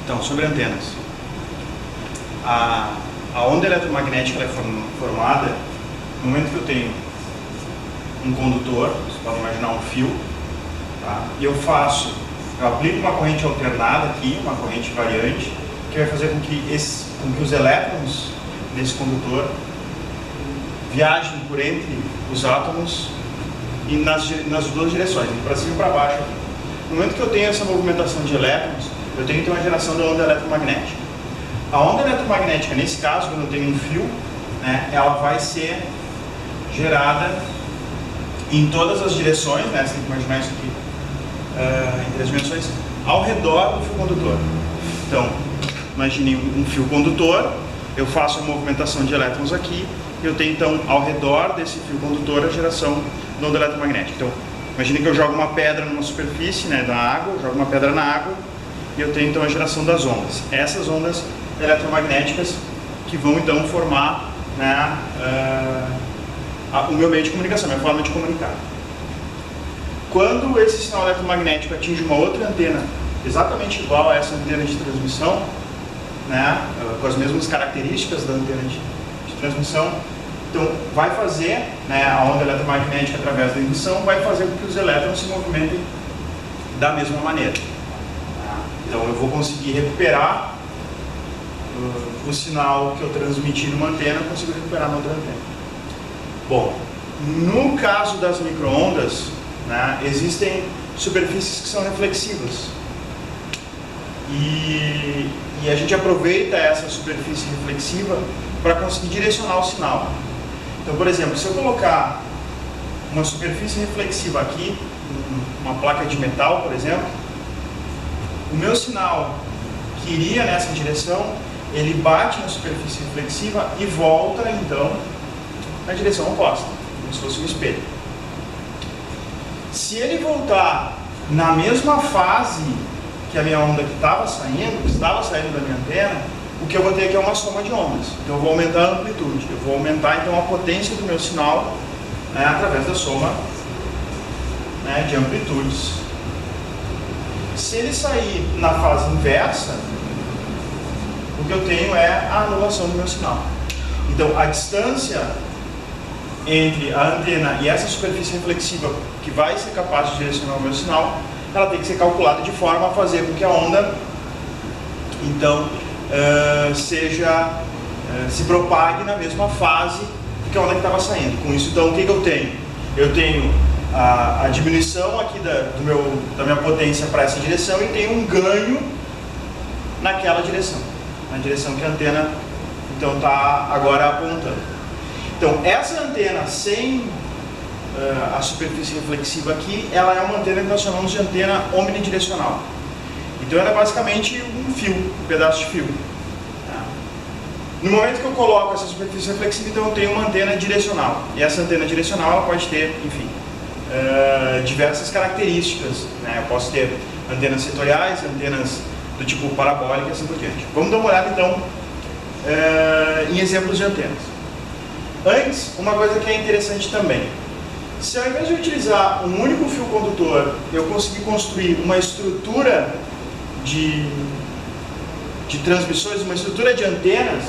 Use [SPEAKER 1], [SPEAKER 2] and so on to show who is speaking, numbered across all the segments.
[SPEAKER 1] Então, sobre antenas. A onda eletromagnética ela é formada no momento que eu tenho um condutor, vocês podem imaginar um fio, tá? E eu aplico uma corrente alternada aqui, uma corrente variante, que vai fazer com que os elétrons desse condutor viajem por entre os átomos e nas duas direções, para cima e para baixo. No momento que eu tenho essa movimentação de elétrons, eu tenho que ter uma geração da onda eletromagnética. A onda eletromagnética, nesse caso, quando eu tenho um fio, né, ela vai ser gerada em todas as direções, né, você tem que imaginar isso aqui em 3 dimensões, ao redor do fio condutor. Então, imagine um fio condutor, eu faço a movimentação de elétrons aqui, e eu tenho então ao redor desse fio condutor a geração da onda eletromagnética. Então, imagine que eu jogo uma pedra numa superfície, né, da água, eu jogo uma pedra na água, e eu tenho então a geração das ondas. Essas ondas eletromagnéticas que vão então formar, né, o meu meio de comunicação, a minha forma de comunicar. Quando esse sinal eletromagnético atinge uma outra antena exatamente igual a essa antena de transmissão, né, com as mesmas características da antena de transmissão, então vai fazer, né, a onda eletromagnética através da indução vai fazer com que os elétrons se movimentem da mesma maneira. Então eu vou conseguir recuperar o sinal que eu transmiti numa antena, eu consigo recuperar na outra antena. Bom, no caso das micro-ondas, né, existem superfícies que são reflexivas. E a gente aproveita essa superfície reflexiva para conseguir direcionar o sinal. Então, por exemplo, se eu colocar uma superfície reflexiva aqui, uma placa de metal, por exemplo, o meu sinal que iria nessa direção, ele bate na superfície reflexiva e volta, então, na direção oposta, como se fosse um espelho. Se ele voltar na mesma fase que a minha onda que estava saindo da minha antena, o que eu vou ter aqui é uma soma de ondas. Então eu vou aumentar a amplitude, eu vou aumentar então a potência do meu sinal, né, através da soma, né, de amplitudes. Se ele sair na fase inversa, o que eu tenho é a anulação do meu sinal. Então a distância entre a antena e essa superfície reflexiva que vai ser capaz de direcionar o meu sinal, ela tem que ser calculada de forma a fazer com que a onda, então, se propague na mesma fase que a onda que estava saindo. Com isso, então, o que eu tenho? Eu tenho a diminuição aqui da minha potência para essa direção e tenho um ganho naquela direção, na direção que a antena então está agora apontando. Então, essa antena sem a superfície reflexiva aqui, ela é uma antena que nós chamamos de antena omnidirecional. Então, ela é basicamente um fio, um pedaço de fio. No momento que eu coloco essa superfície reflexiva, então eu tenho uma antena direcional. E essa antena direcional, ela pode ter, enfim, diversas características, né? Eu posso ter antenas setoriais, antenas do tipo parabólica e assim por diante. Vamos dar uma olhada, então, em exemplos de antenas. Antes, uma coisa que é interessante também. Se ao invés de utilizar um único fio condutor, eu conseguir construir uma estrutura de transmissões, uma estrutura de antenas,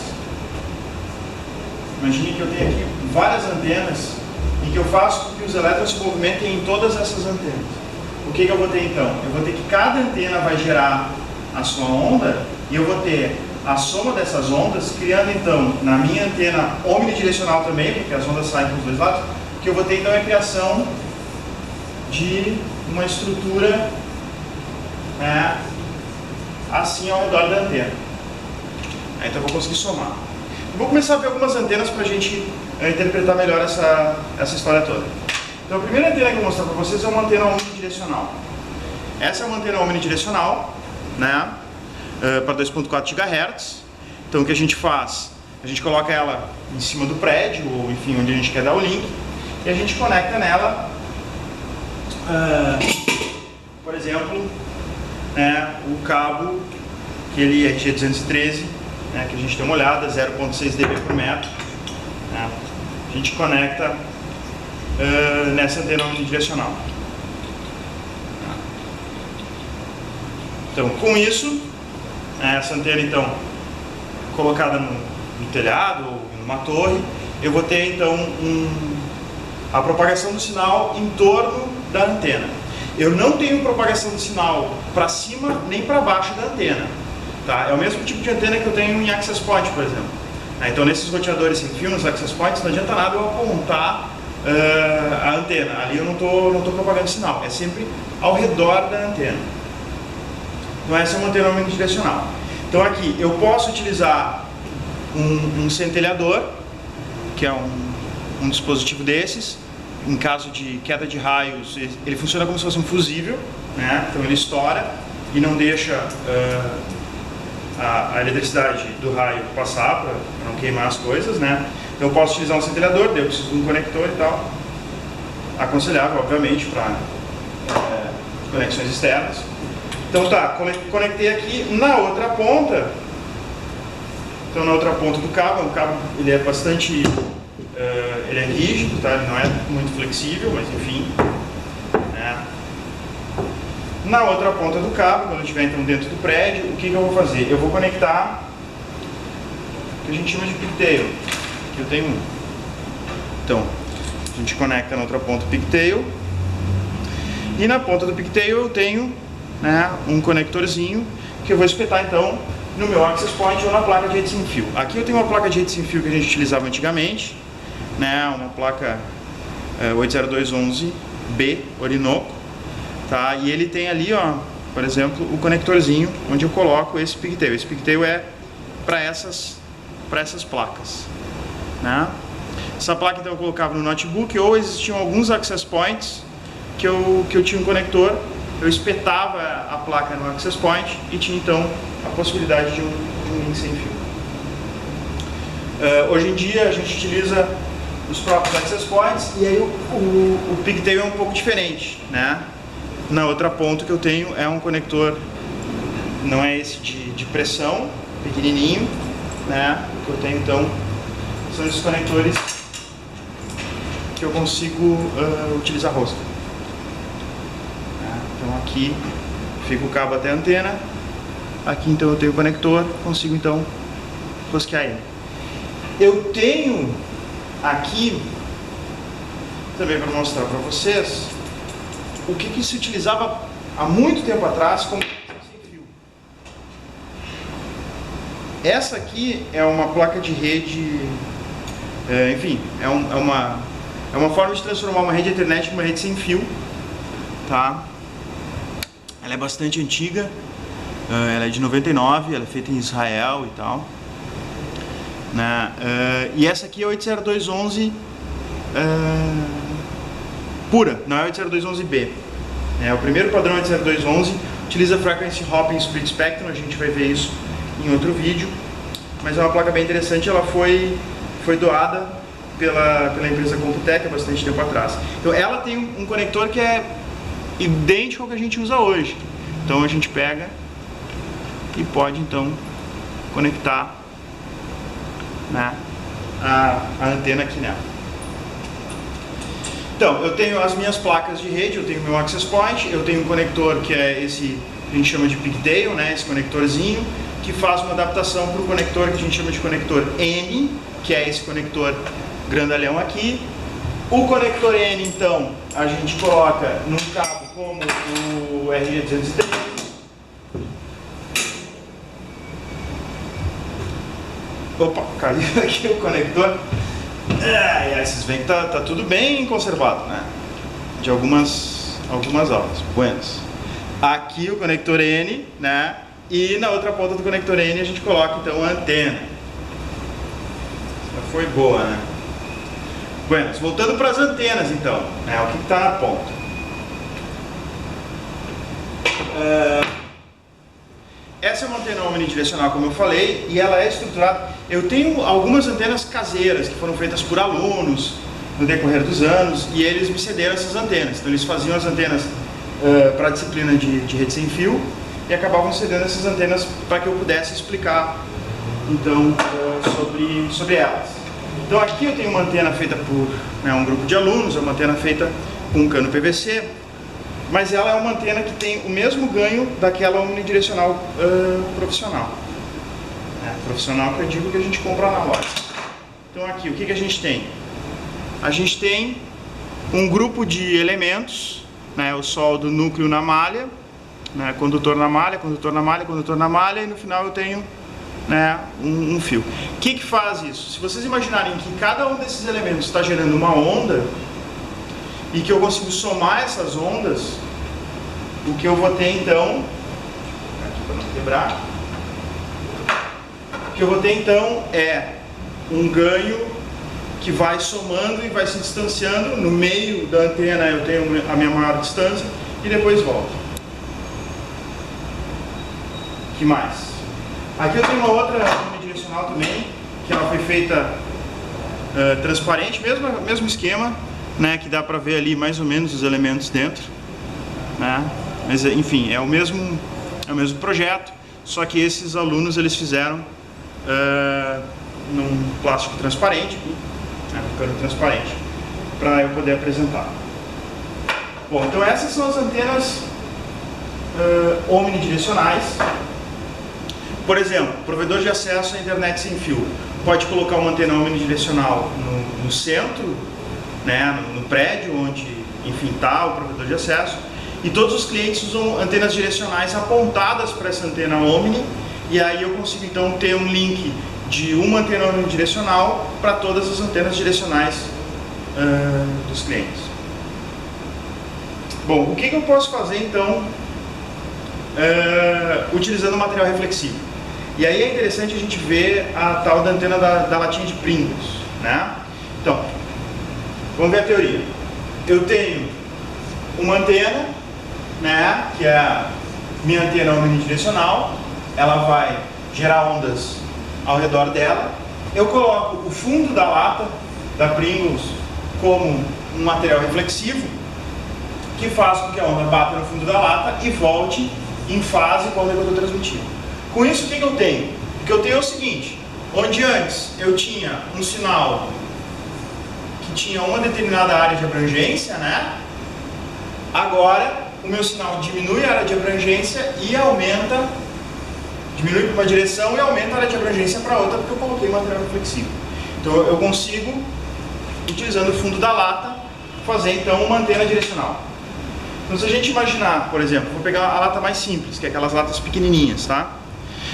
[SPEAKER 1] imagine que eu tenho aqui várias antenas e que eu faço com que os elétrons se movimentem em todas essas antenas. O que eu vou ter então? Eu vou ter que cada antena vai gerar a sua onda e eu vou ter a soma dessas ondas, criando então, na minha antena omnidirecional também, porque as ondas saem para os dois lados, que eu vou ter então a criação de uma estrutura, né, assim ao redor da antena. Então eu vou conseguir somar. Eu vou começar a ver algumas antenas para a gente interpretar melhor essa história toda. Então a primeira antena que eu vou mostrar para vocês é uma antena omnidirecional. Essa é uma antena omnidirecional, né, para 2.4 GHz. Então o que a gente faz? A gente coloca ela em cima do prédio, ou enfim, onde a gente quer dar o link, e a gente conecta nela, por exemplo, o cabo, que ele é T213, né, que a gente tem uma olhada, 0.6 dB por metro, né, a gente conecta nessa antena omnidirecional. Então, com isso, essa antena então colocada no telhado ou numa torre, eu vou ter então a propagação do sinal em torno da antena. Eu não tenho propagação do sinal para cima nem para baixo da antena, tá? É o mesmo tipo de antena que eu tenho em access point, por exemplo. Então nesses roteadores sem fio, nos access points, não adianta nada eu apontar a antena. Ali eu não tô propagando sinal, é sempre ao redor da antena. Então essa é uma antena omnidirecional. Então aqui eu posso utilizar um centelhador, que é um dispositivo desses. Em caso de queda de raios, ele funciona como se fosse um fusível, né? Então ele estoura e não deixa a eletricidade do raio passar para não queimar as coisas, né? Então eu posso utilizar um centelhador, daí eu preciso de um conector e tal. Aconselhável, obviamente, para conexões externas. Então tá, conectei aqui na outra ponta. Então na outra ponta do cabo, o cabo ele é bastante... ele é rígido, tá? Ele não é muito flexível, mas enfim, né? Na outra ponta do cabo, quando eu estiver então dentro do prédio, o que eu vou fazer? Eu vou conectar o que a gente chama de pigtail. Aqui eu tenho um. Então, a gente conecta na outra ponta o pigtail. E na ponta do pigtail eu tenho, né, um conectorzinho que eu vou espetar então no meu access point ou na placa de rede sem fio. Aqui eu tenho uma placa de rede sem fio que a gente utilizava antigamente, né, uma placa 80211B Orinoco, tá? E ele tem ali, ó, por exemplo, o conectorzinho onde eu coloco esse pigtail. Esse pigtail é para essas placas, né? Essa placa então eu colocava no notebook, ou existiam alguns access points que eu tinha um conector, eu espetava a placa no access point e tinha então a possibilidade de um link sem fio. Hoje em dia a gente utiliza os próprios access points e aí o pigtail é um pouco diferente, né? Na outra ponta que eu tenho é um conector, não é esse de pressão, pequenininho, né? O que eu tenho então são esses conectores que eu consigo utilizar rosca. Então aqui fica o cabo até a antena, aqui então eu tenho o conector, consigo então rosquear ele. Eu tenho aqui, também para mostrar para vocês, o que se utilizava há muito tempo atrás como sem fio. Essa aqui é uma placa de rede, enfim, é uma forma de transformar uma rede Ethernet numa rede sem fio, tá? Ela é bastante antiga, ela é de 99, ela é feita em Israel e tal, né? E essa aqui é 80211 pura, não é 80211B. O primeiro padrão 80211 utiliza Frequency Hopping Split Spectrum, a gente vai ver isso em outro vídeo, mas é uma placa bem interessante. Ela foi doada pela empresa Computec há bastante tempo atrás. Então ela tem um conector que é idêntico ao que a gente usa hoje. Então a gente pega e pode então conectar, né, a antena aqui nela. Então eu tenho as minhas placas de rede, eu tenho meu access point, eu tenho um conector que é esse que a gente chama de pigtail, né, esse conectorzinho que faz uma adaptação para o conector que a gente chama de conector N, que é esse conector grandalhão aqui. O conector N, então, a gente coloca num cabo como o RG203. Opa, caiu aqui o conector. Vocês veem que tá tudo bem conservado, né? De algumas aulas. Buenas. Aqui o conector N, né? E na outra ponta do conector N a gente coloca, então, a antena. Essa foi boa, né? Bueno, voltando para as antenas então, né, o que está na ponta. Essa é uma antena omnidirecional, como eu falei, e ela é estruturada. Eu tenho algumas antenas caseiras que foram feitas por alunos no decorrer dos anos e eles me cederam essas antenas. Então eles faziam as antenas para a disciplina de rede sem fio e acabavam cedendo essas antenas para que eu pudesse explicar então sobre elas. Então aqui eu tenho uma antena feita por um grupo de alunos, é uma antena feita com um cano PVC, mas ela é uma antena que tem o mesmo ganho daquela omnidirecional profissional. Profissional que eu digo que a gente compra na loja. Então aqui, o que a gente tem? A gente tem um grupo de elementos, né, o sol do núcleo na malha, né, condutor na malha, condutor na malha, condutor na malha, e no final eu tenho, né, um fio. O que faz isso? Se vocês imaginarem que cada um desses elementos está gerando uma onda, e que eu consigo somar essas ondas, o que eu vou ter então, aqui para não quebrar, o que eu vou ter então é um ganho que vai somando e vai se distanciando. No meio da antena eu tenho a minha maior distância e depois volto. O que mais? Aqui eu tenho uma outra unidirecional também, que ela foi feita transparente, mesmo esquema, né, que dá para ver ali mais ou menos os elementos dentro, né? Mas enfim, é o mesmo projeto, só que esses alunos eles fizeram num plástico transparente, né, um cano transparente, para eu poder apresentar. Bom, então essas são as antenas omnidirecionais. Por exemplo, provedor de acesso à internet sem fio pode colocar uma antena omnidirecional no centro, né, no prédio onde, enfim, está o provedor de acesso, e todos os clientes usam antenas direcionais apontadas para essa antena omni, e aí eu consigo então ter um link de uma antena omnidirecional para todas as antenas direcionais dos clientes. Bom, o que eu posso fazer então utilizando material reflexivo? E aí é interessante a gente ver a tal da antena da latinha de Pringles, né? Então, vamos ver a teoria. Eu tenho uma antena, né, que é a minha antena omnidirecional, ela vai gerar ondas ao redor dela. Eu coloco o fundo da lata da Pringles como um material reflexivo que faz com que a onda bata no fundo da lata e volte em fase com a onda que eu estou transmitindo. Com isso, o que eu tenho? O que eu tenho é o seguinte: onde antes eu tinha um sinal que tinha uma determinada área de abrangência, né? Agora o meu sinal diminui a área de abrangência e aumenta, diminui para uma direção e aumenta a área de abrangência para outra, porque eu coloquei material reflexivo. Então eu consigo, utilizando o fundo da lata, fazer então uma antena direcional. Então se a gente imaginar, por exemplo, vou pegar a lata mais simples, que é aquelas latas pequenininhas, tá?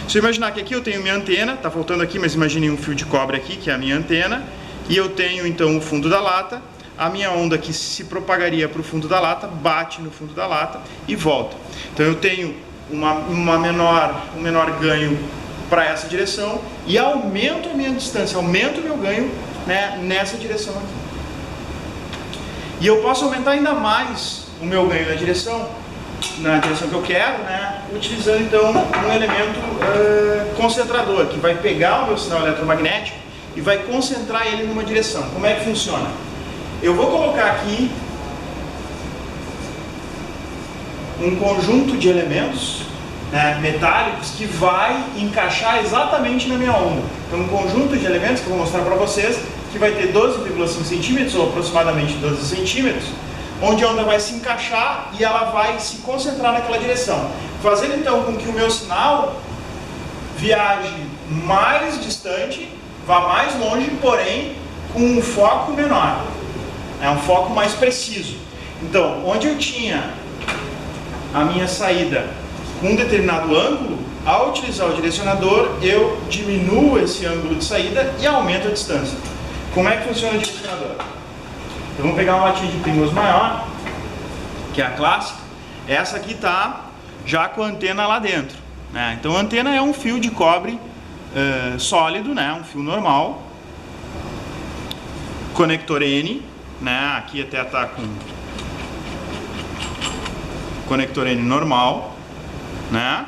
[SPEAKER 1] Se eu imaginar que aqui eu tenho minha antena, tá faltando aqui, mas imagine um fio de cobre aqui, que é a minha antena, e eu tenho então o fundo da lata, a minha onda que se propagaria para o fundo da lata, bate no fundo da lata e volta. Então eu tenho um menor ganho para essa direção e aumento a minha distância, aumento o meu ganho, né, nessa direção aqui. E eu posso aumentar ainda mais o meu ganho na direção que eu quero, né, utilizando então um elemento concentrador, que vai pegar o meu sinal eletromagnético e vai concentrar ele numa direção. Como é que funciona? Eu vou colocar aqui um conjunto de elementos, né, metálicos que vai encaixar exatamente na minha onda. Então um conjunto de elementos que eu vou mostrar para vocês, que vai ter 12,5 centímetros ou aproximadamente 12 centímetros, onde a onda vai se encaixar e ela vai se concentrar naquela direção, fazendo então com que o meu sinal viaje mais distante, vá mais longe, porém com um foco menor, é um foco mais preciso. Então, onde eu tinha a minha saída com um determinado ângulo, ao utilizar o direcionador, eu diminuo esse ângulo de saída e aumento a distância. Como é que funciona o direcionador? Então vamos pegar uma latinha de Pringles maior, que é a clássica. Essa aqui está já com a antena lá dentro, né? Então a antena é um fio de cobre sólido, né? Um fio normal, conector N, né? Aqui até está com conector N normal, né?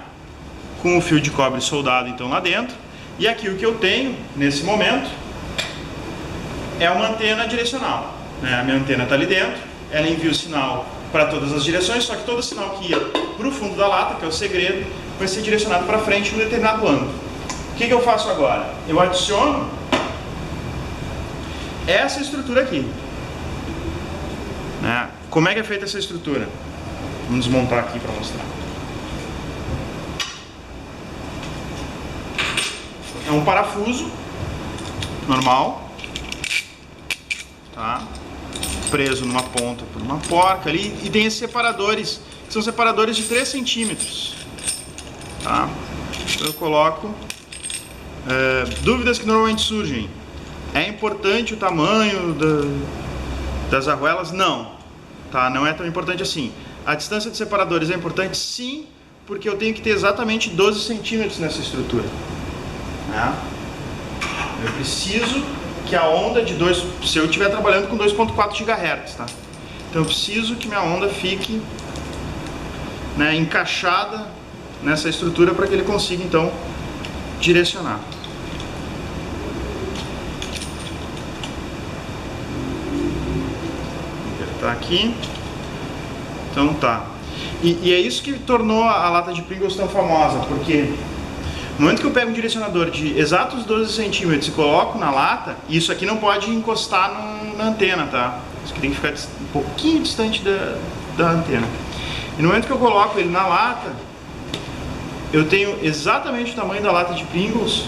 [SPEAKER 1] Com o fio de cobre soldado então lá dentro. E aqui o que eu tenho nesse momento é uma antena direcional. A minha antena está ali dentro, ela envia o sinal para todas as direções, só que todo sinal que ia para o fundo da lata, que é o segredo, vai ser direcionado para frente em um determinado ângulo. O que eu faço agora? Eu adiciono essa estrutura aqui. Como é que é feita essa estrutura? Vamos desmontar aqui para mostrar. É um parafuso normal, tá? Preso numa ponta por uma porca ali, e tem esses separadores, que são separadores de 3 centímetros, tá? Então eu coloco. Dúvidas que normalmente surgem: é importante o tamanho das arruelas? Não, tá? Não é tão importante assim. A distância de separadores é importante, sim, porque eu tenho que ter exatamente 12 centímetros nessa estrutura, né? Eu preciso que a onda de se eu estiver trabalhando com 2.4 GHz, tá? Então eu preciso que minha onda fique, né, encaixada nessa estrutura para que ele consiga então direcionar. Vou apertar aqui. Então tá. E é isso que tornou a lata de Pringles tão famosa, porque no momento que eu pego um direcionador de exatos 12 centímetros e coloco na lata, isso aqui não pode encostar na antena, tá? Isso aqui tem que ficar um pouquinho distante da antena. E no momento que eu coloco ele na lata, eu tenho exatamente o tamanho da lata de Pringles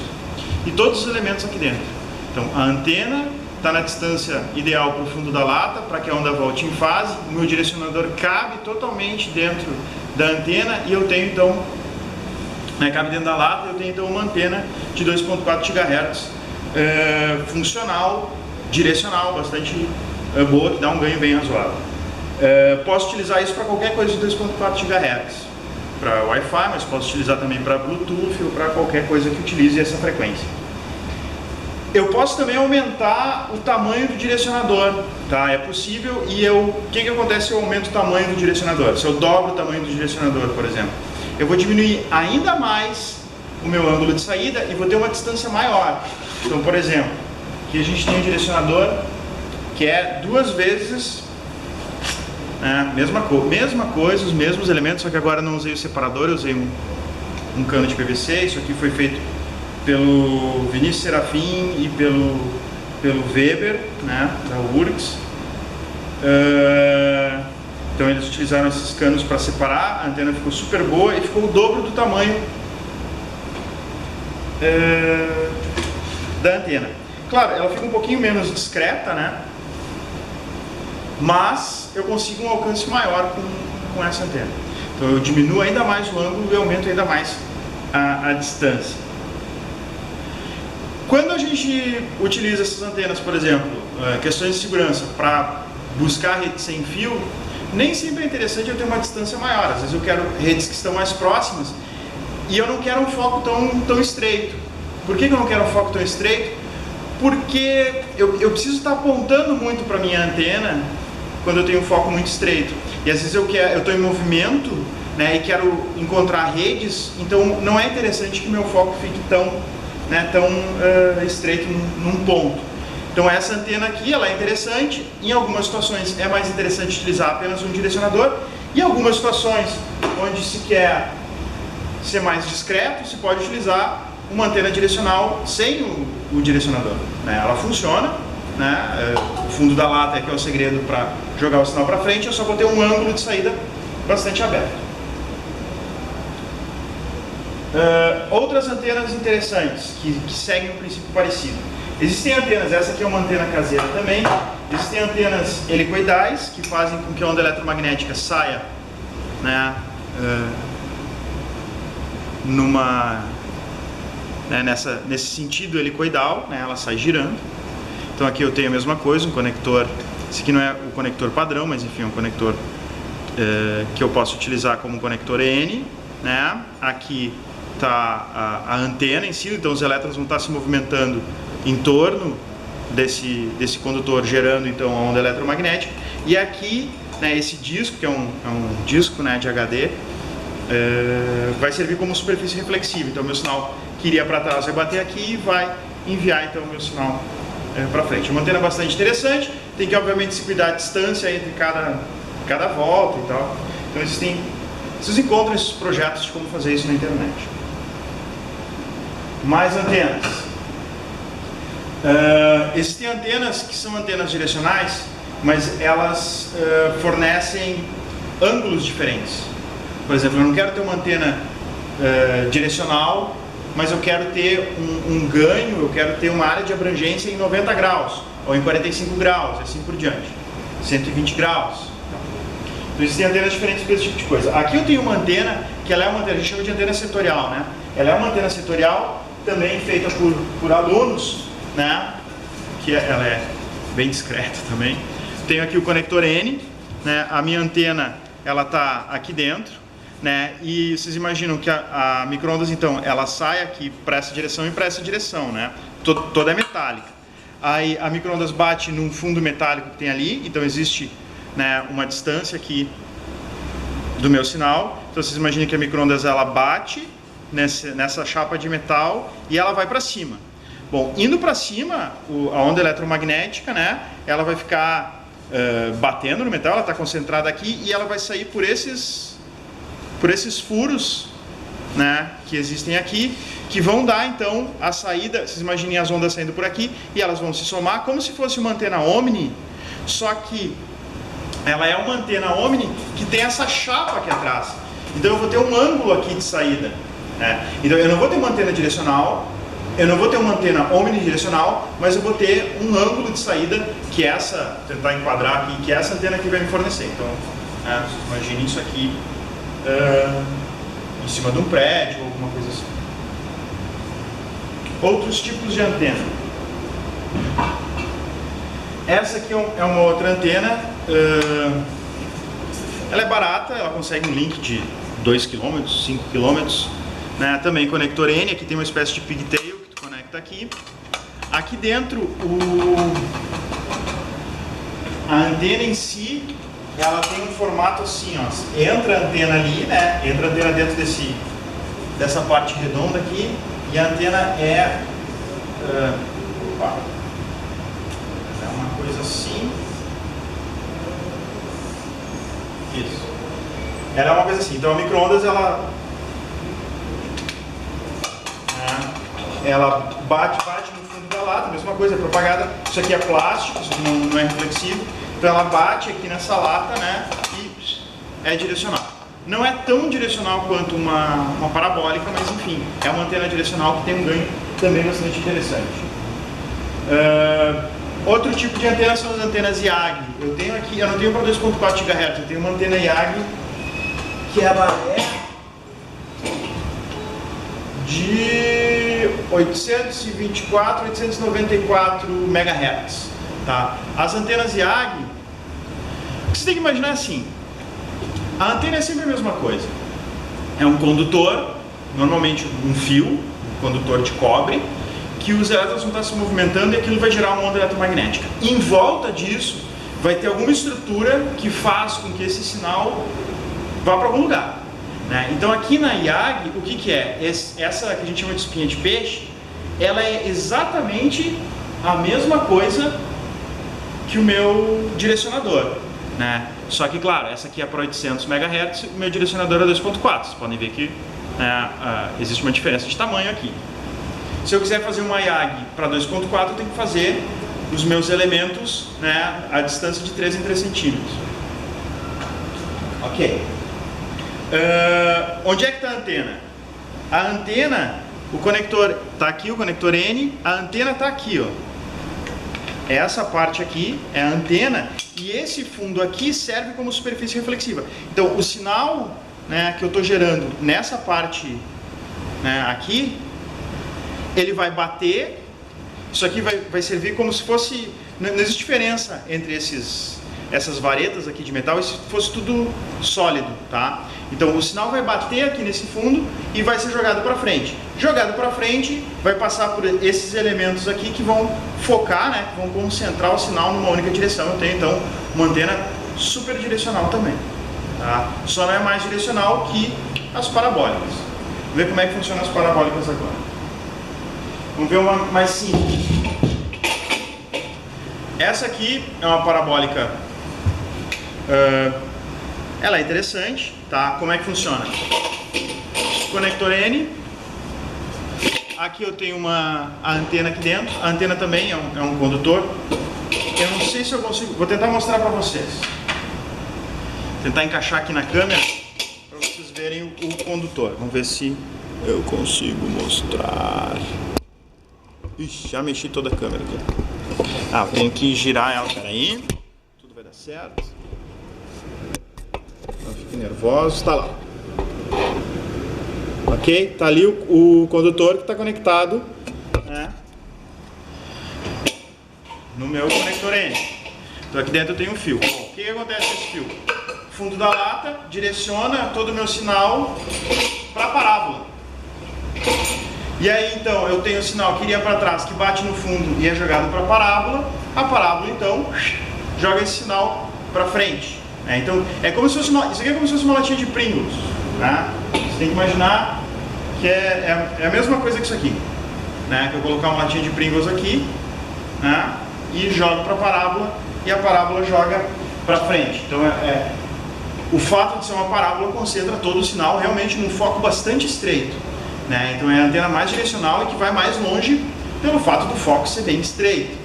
[SPEAKER 1] e todos os elementos aqui dentro. Então a antena está na distância ideal para o fundo da lata, para que a onda volte em fase. O meu direcionador cabe totalmente dentro da antena e eu tenho então, cabe dentro da lata, eu tenho então uma antena de 2.4 GHz funcional, direcional, bastante boa, que dá um ganho bem razoável. Posso utilizar isso para qualquer coisa de 2.4 GHz, para Wi-Fi, mas posso utilizar também para Bluetooth ou para qualquer coisa que utilize essa frequência. Eu posso também aumentar o tamanho do direcionador, tá? É possível. E o que acontece se eu aumento o tamanho do direcionador? Se eu dobro o tamanho do direcionador, por exemplo, eu vou diminuir ainda mais o meu ângulo de saída e vou ter uma distância maior. Então, por exemplo, aqui a gente tem um direcionador que é 2 vezes, mesma coisa, os mesmos elementos, só que agora não usei o separador, eu usei um cano de PVC. Isso aqui foi feito pelo Vinícius Serafim e pelo Weber, né, da URGS. Então eles utilizaram esses canos para separar, a antena ficou super boa e ficou o dobro do tamanho da antena. Claro, ela fica um pouquinho menos discreta, né, mas eu consigo um alcance maior com essa antena. Então eu diminuo ainda mais o ângulo e aumento ainda mais a distância. Quando a gente utiliza essas antenas, por exemplo, questões de segurança, para buscar rede sem fio, nem sempre é interessante eu ter uma distância maior. Às vezes eu quero redes que estão mais próximas e eu não quero um foco tão estreito. Por que eu não quero um foco tão estreito? Porque eu preciso estar apontando muito para a minha antena quando eu tenho um foco muito estreito. E às vezes eu estou em movimento, né, e quero encontrar redes, então não é interessante que meu foco fique tão estreito num ponto. Então essa antena aqui, ela é interessante. Em algumas situações é mais interessante utilizar apenas um direcionador. Em algumas situações onde se quer ser mais discreto, se pode utilizar uma antena direcional sem o direcionador, né? Ela funciona, né? O fundo da lata é que é o segredo para jogar o sinal para frente. Eu só vou ter um ângulo de saída bastante aberto. Outras antenas interessantes que seguem um princípio parecido. Existem antenas, essa aqui é uma antena caseira também. Existem antenas helicoidais que fazem com que a onda eletromagnética saia, né, nesse sentido helicoidal, né, ela sai girando. Então aqui eu tenho a mesma coisa, um conector. Esse aqui não é o conector padrão, mas enfim, é um conector que eu posso utilizar como conector N, né? Aqui está a antena em si, então os elétrons vão estar se movimentando em torno desse condutor, gerando então a onda eletromagnética. E aqui, né, esse disco, que é um disco, né, de HD, vai servir como superfície reflexiva. Então meu sinal que iria para trás vai bater aqui e vai enviar então o meu sinal para frente. É uma antena bastante interessante. Tem que obviamente se cuidar a distância entre cada volta e tal. Então vocês encontram esses projetos de como fazer isso na internet. Mais antenas. Existem antenas que são antenas direcionais, mas elas fornecem ângulos diferentes. Por exemplo, eu não quero ter uma antena direcional, mas eu quero ter um ganho, eu quero ter uma área de abrangência em 90 graus, ou em 45 graus, e assim por diante, 120 graus. Então existem antenas diferentes para esse tipo de coisa. Aqui eu tenho uma antena, que ela é uma antena, a gente chama de antena setorial, né? Ela é uma antena setorial, também feita por alunos, né? Que ela é bem discreta também. Tenho aqui o conector N, né? A minha antena, ela está aqui dentro, né? E vocês imaginam que a micro-ondas, então, ela sai aqui para essa direção e para essa direção, né? Toda é metálica. Aí a micro-ondas bate num fundo metálico que tem ali, então existe, né, uma distância aqui do meu sinal. Então vocês imaginem que a micro-ondas ela bate nessa chapa de metal e ela vai para cima. Bom, indo para cima, a onda eletromagnética, né, ela vai ficar batendo no metal, ela está concentrada aqui e ela vai sair por esses furos, né, que existem aqui, que vão dar então a saída. Vocês imaginem as ondas saindo por aqui e elas vão se somar como se fosse uma antena Omni, só que ela é uma antena Omni que tem essa chapa aqui atrás. Então eu vou ter um ângulo aqui de saída, né? Então eu não vou ter uma antena direcional, eu não vou ter uma antena omnidirecional, mas eu vou ter um ângulo de saída que é essa, vou tentar enquadrar aqui, que é essa antena que vai me fornecer. Então, vocês imaginem isso aqui em cima de um prédio ou alguma coisa assim. Outros tipos de antena. Essa aqui é uma outra antena. Ela é barata, ela consegue um link de 2 km, 5 km, né? Também conector N, aqui tem uma espécie de pigtail que tu conecta aqui. Aqui dentro, a antena em si, ela tem um formato assim, ó. Entra a antena ali, né? Entra a antena dentro dessa parte redonda aqui, e a antena é uma coisa assim. Isso. Ela é uma coisa assim. Então a micro-ondas ela bate no fundo da lata, mesma coisa, é propagada. Isso aqui é plástico, isso aqui não é reflexivo. Então ela bate aqui nessa lata, né? E é direcional. Não é tão direcional quanto uma parabólica, mas enfim, é uma antena direcional que tem um ganho também bastante interessante. Outro tipo de antena são as antenas IAG. Eu não tenho para 2.4 GHz, eu tenho uma antena IAG que ela é de 824, 894 MHz. Tá? As antenas IAG, você tem que imaginar assim, a antena é sempre a mesma coisa. É um condutor, normalmente um fio, um condutor de cobre, que os elétrons vão estar se movimentando e aquilo vai gerar uma onda eletromagnética. Em volta disso, vai ter alguma estrutura que faz com que esse sinal vá para algum lugar, né? Então aqui na IAG, o que é? Essa que a gente chama de espinha de peixe, ela é exatamente a mesma coisa que o meu direcionador, né? Só que, claro, essa aqui é para 800 MHz e o meu direcionador é 2.4. Vocês podem ver que existe uma diferença de tamanho aqui. Se eu quiser fazer uma IAG para 2.4, eu tenho que fazer os meus elementos, né, a distância de 3 em 3 centímetros. Ok. Onde é que está a antena? A antena, o conector está aqui, o conector N, a antena está aqui, ó. Essa parte aqui é a antena e esse fundo aqui serve como superfície reflexiva. Então o sinal, né, que eu estou gerando nessa parte, né, aqui, ele vai bater, isso aqui vai servir como se fosse, não existe diferença entre essas varetas aqui de metal e se fosse tudo sólido, tá? Então o sinal vai bater aqui nesse fundo e vai ser jogado para frente. Jogado para frente, vai passar por esses elementos aqui que vão focar, né, que vão concentrar o sinal numa única direção. Eu tenho então uma antena super direcional também, tá? Só não é mais direcional que as parabólicas. Vamos ver como é que funcionam as parabólicas agora. Vamos ver uma mais simples. Essa aqui é uma parabólica, ela é interessante, tá? Como é que funciona? Conector N. Aqui eu tenho a antena aqui dentro. A antena também é um condutor. Eu não sei se eu consigo, vou tentar mostrar para vocês. tentar encaixar aqui na câmera para vocês verem o condutor. Vamos ver se eu consigo mostrar. Ixi, já mexi toda a câmera aqui. Eu tenho que girar ela, peraí. Tudo vai dar certo. Não fiquem nervosos, tá lá. Ok? Tá ali o condutor que está conectado, né, no meu conector N. Então aqui dentro eu tenho um fio. Bom, o que acontece com esse fio? O fundo da lata direciona todo o meu sinal para a parábola. E aí então eu tenho o sinal que iria para trás, que bate no fundo e é jogado para a parábola então joga esse sinal para frente. Então é como se fosse isso aqui é como se fosse uma latinha de Pringles, né? Você tem que imaginar que é a mesma coisa que isso aqui, né? Que eu colocar uma latinha de Pringles aqui, né, e jogo para a parábola e a parábola joga para frente. Então o fato de ser uma parábola concentra todo o sinal realmente num foco bastante estreito, né? Então é a antena mais direcional e que vai mais longe pelo fato do foco ser bem estreito.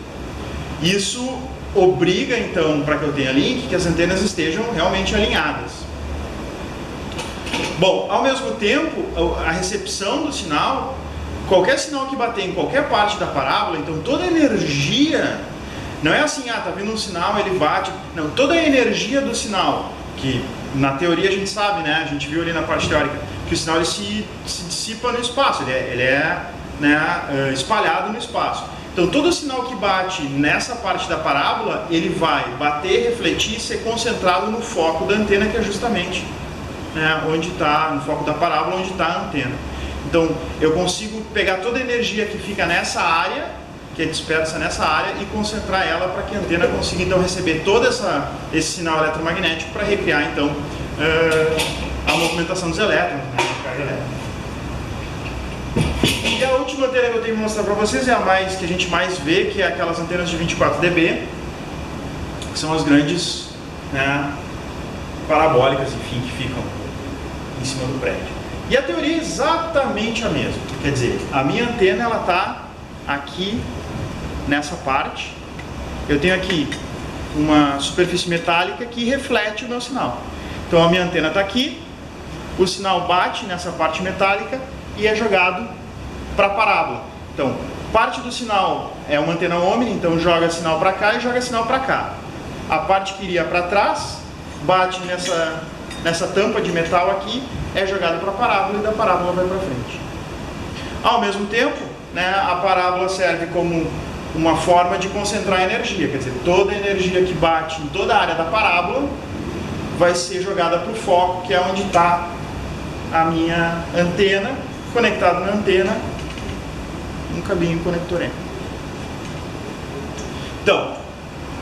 [SPEAKER 1] Isso obriga então, para que eu tenha link, que as antenas estejam realmente alinhadas. Bom, ao mesmo tempo, a recepção do sinal, qualquer sinal que bater em qualquer parte da parábola, então toda a energia, não é assim, tá vindo um sinal, ele bate, não, toda a energia do sinal, que na teoria a gente sabe, né, a gente viu ali na parte teórica, que o sinal ele se dissipa no espaço, ele é né, espalhado no espaço. Então todo o sinal que bate nessa parte da parábola, ele vai bater, refletir e ser concentrado no foco da antena, que é justamente, né, onde está, no foco da parábola, onde está a antena. Então eu consigo pegar toda a energia que fica nessa área, que é dispersa nessa área, e concentrar ela para que a antena consiga então receber todo esse sinal eletromagnético para recriar então a movimentação dos elétrons, né, a carga elétrica. E a última antena que eu tenho que mostrar para vocês é a que a gente mais vê, que é aquelas antenas de 24 dB, que são as grandes, né, parabólicas, enfim, que ficam em cima do prédio. E a teoria é exatamente a mesma. Quer dizer, a minha antena ela está aqui nessa parte. Eu tenho aqui uma superfície metálica que reflete o meu sinal. Então a minha antena está aqui, o sinal bate nessa parte metálica e é jogado para a parábola. Então, parte do sinal é uma antena Omni, então joga sinal para cá e joga sinal para cá. A parte que iria para trás bate nessa tampa de metal aqui, é jogado para a parábola e da parábola vai para frente. Ao mesmo tempo, né, a parábola serve como uma forma de concentrar energia, quer dizer, toda a energia que bate em toda a área da parábola vai ser jogada para o foco, que é onde está a minha antena, conectado na antena, um cabinho conector N. Então,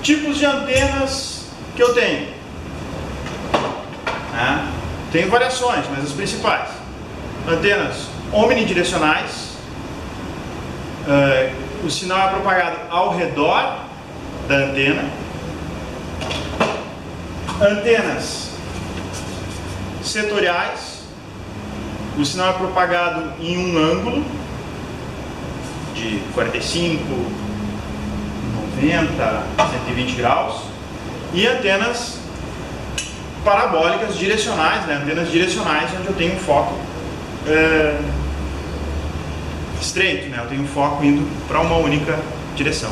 [SPEAKER 1] tipos de antenas que eu tenho. Tem variações, mas as principais. Antenas omnidirecionais. O sinal é propagado ao redor da antena. Antenas setoriais. O sinal é propagado em um ângulo de 45, 90, 120 graus. E antenas parabólicas direcionais, né? Antenas direcionais, onde eu tenho um foco estreito, né? Eu tenho um foco indo para uma única direção.